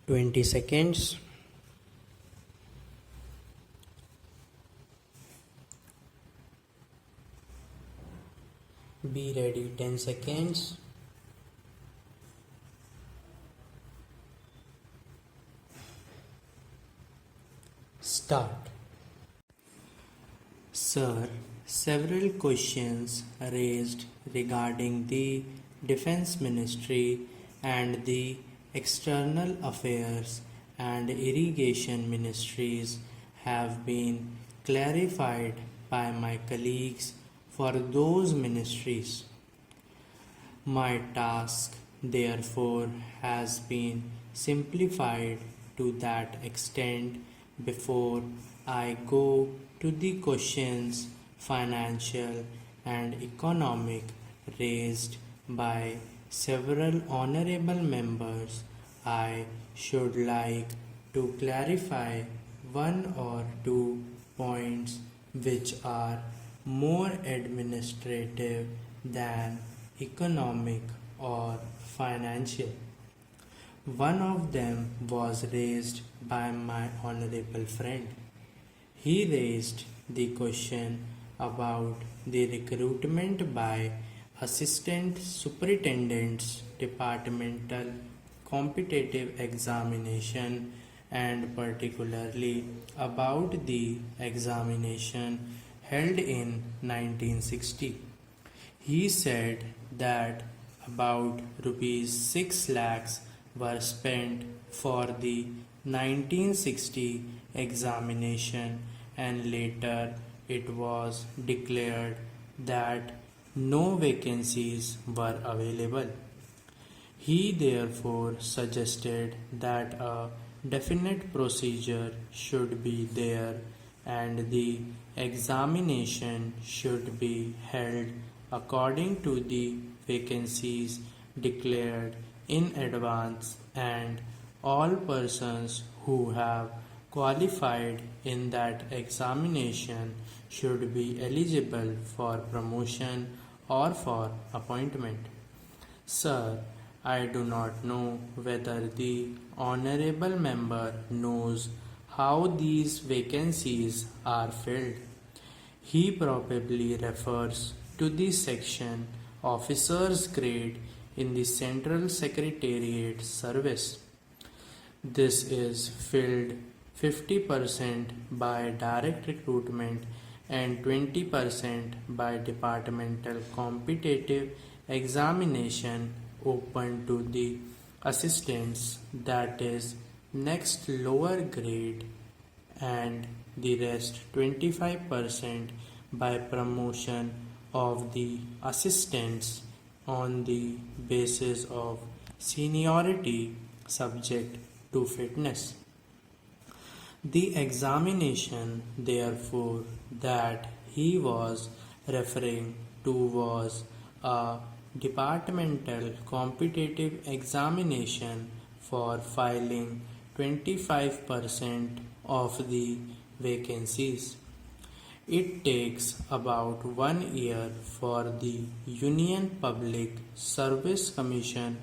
20 seconds. Be ready. 10 seconds. Start. Sir, several questions raised regarding the Defense Ministry and the External Affairs and Irrigation Ministries have been clarified by my colleagues for those ministries. My task, therefore, has been simplified to that extent before I go to the questions financial and economic raised by several honorable members. I should like to clarify one or two points which are more administrative than economic or financial. One of them was raised by my honorable friend. He raised the question about the recruitment by Assistant Superintendent's Departmental Competitive Examination and particularly about the examination held in 1960. He said that about rupees 6 lakhs were spent for the 1960 examination, and later it was declared that no vacancies were available. He therefore suggested that a definite procedure should be there and the examination should be held according to the vacancies declared in advance, and all persons who have qualified in that examination should be eligible for promotion or for appointment. Sir, I do not know whether the honorable member knows how these vacancies are filled. He probably refers to the section Officers Grade in the Central Secretariat Service. This is filled 50% by direct recruitment and 20% by departmental competitive examination open to the assistants, that is next lower grade, and the rest 25% by promotion of the assistants on the basis of seniority subject to fitness. The examination, therefore, that he was referring to was a departmental competitive examination for filling 25% of the vacancies. It takes about 1 year for the Union Public Service Commission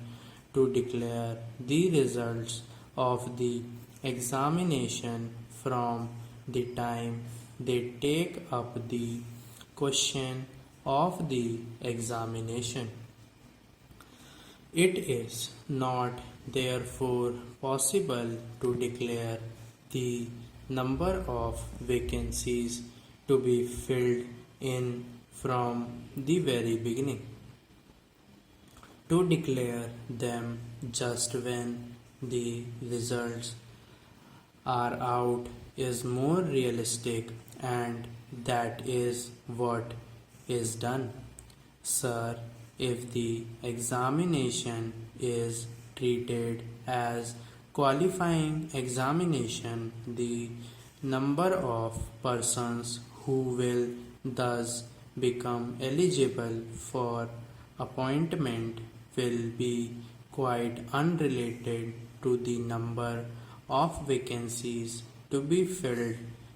to declare the results of the examination from the time they take up the question of the examination. It is not therefore possible to declare the number of vacancies to be filled in from the very beginning. To declare them just when the results are out is more realistic, and that is what is done. Sir, if the examination is treated as qualifying examination, the number of persons who will thus become eligible for appointment will be quite unrelated to the number of vacancies to be filled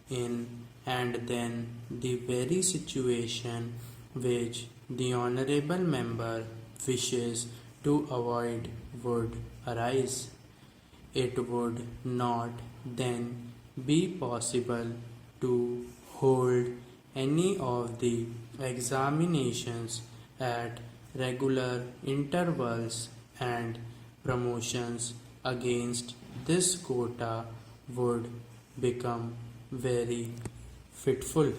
in, and then the very situation which the honorable member wishes to avoid would arise. it would not then be possible to hold any of the examinations at regular intervals, and promotions against this quota would become very fitful.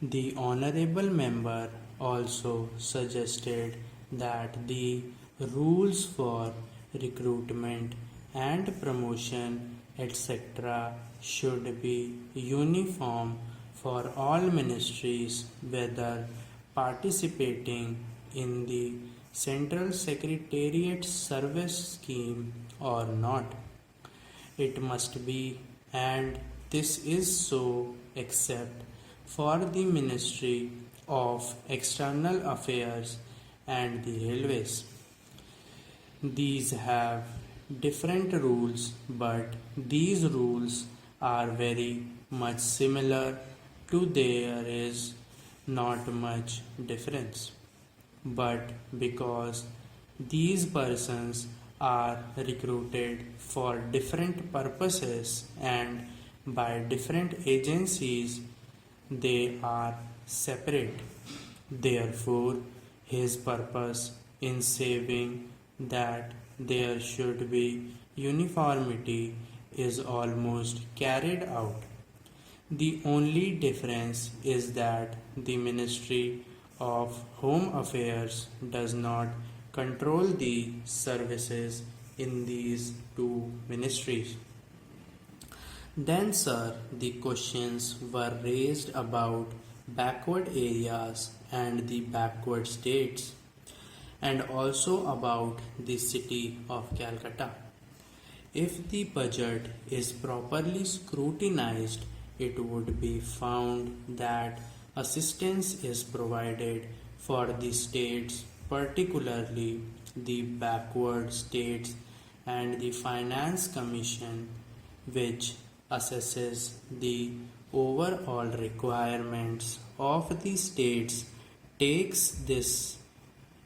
The honorable member also suggested that the rules for recruitment and promotion, etc., should be uniform for all ministries, whether participating in the Central Secretariat Service Scheme or not. It must be, and this is so, except for the Ministry of External Affairs and the Railways. These have different rules, but these rules are very much similar to there is not much difference. But because these persons are recruited for different purposes and by different agencies, they are separate. Therefore, his purpose in saving that there should be uniformity is almost carried out. The only difference is that the Ministry of Home Affairs does not control the services in these two ministries. Then, sir, the questions were raised about backward areas and the backward states, and also about the city of Calcutta. If the budget is properly scrutinized, it would be found that assistance is provided for the states, particularly the backward states, and the Finance Commission, which assesses the overall requirements of the states, takes this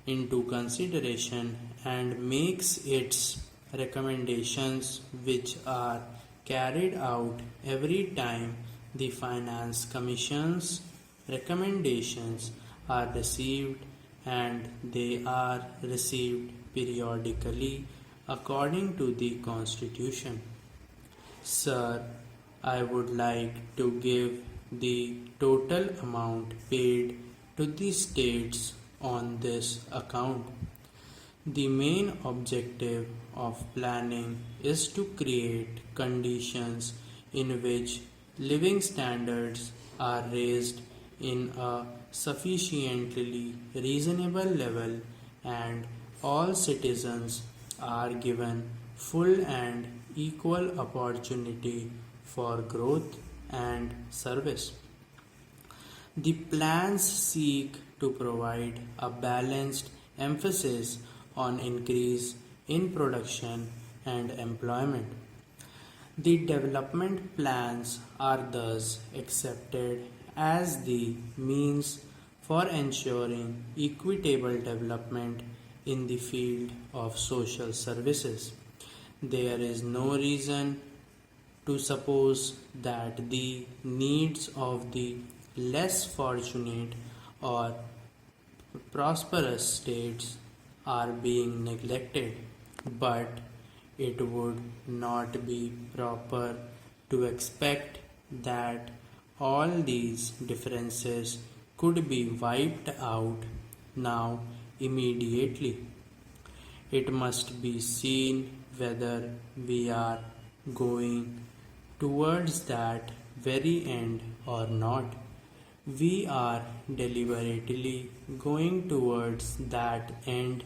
into consideration and makes its recommendations, which are carried out every time the Finance Commission's recommendations are received, and they are received periodically according to the Constitution. Sir, I would like to give the total amount paid to the states on this account. The main objective of planning is to create conditions in which living standards are raised in a sufficiently reasonable level, and all citizens are given full and equal opportunity for growth and service. The plans seek to provide a balanced emphasis on increase in production and employment. The development plans are thus accepted as the means for ensuring equitable development in the field of social services. There is no reason to suppose that the needs of the less fortunate or prosperous states are being neglected, but it would not be proper to expect that all these differences could be wiped out now immediately. It must be seen whether we are going towards that very end or not. We are deliberately going towards that end,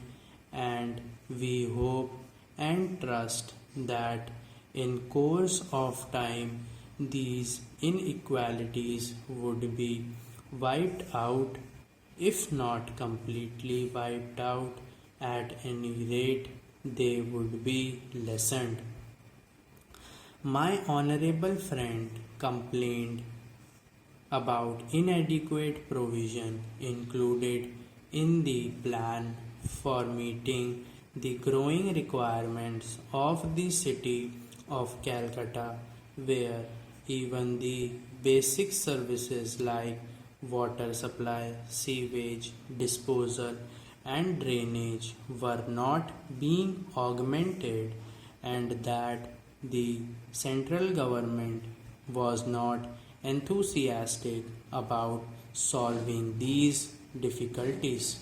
and we hope and trust that in course of time these inequalities would be wiped out, if not completely wiped out, at any rate they would be lessened. My honorable friend complained about inadequate provision included in the plan for meeting the growing requirements of the city of Calcutta, where even the basic services like water supply, sewage, disposal, and drainage were not being augmented, and that the central government was not enthusiastic about solving these difficulties.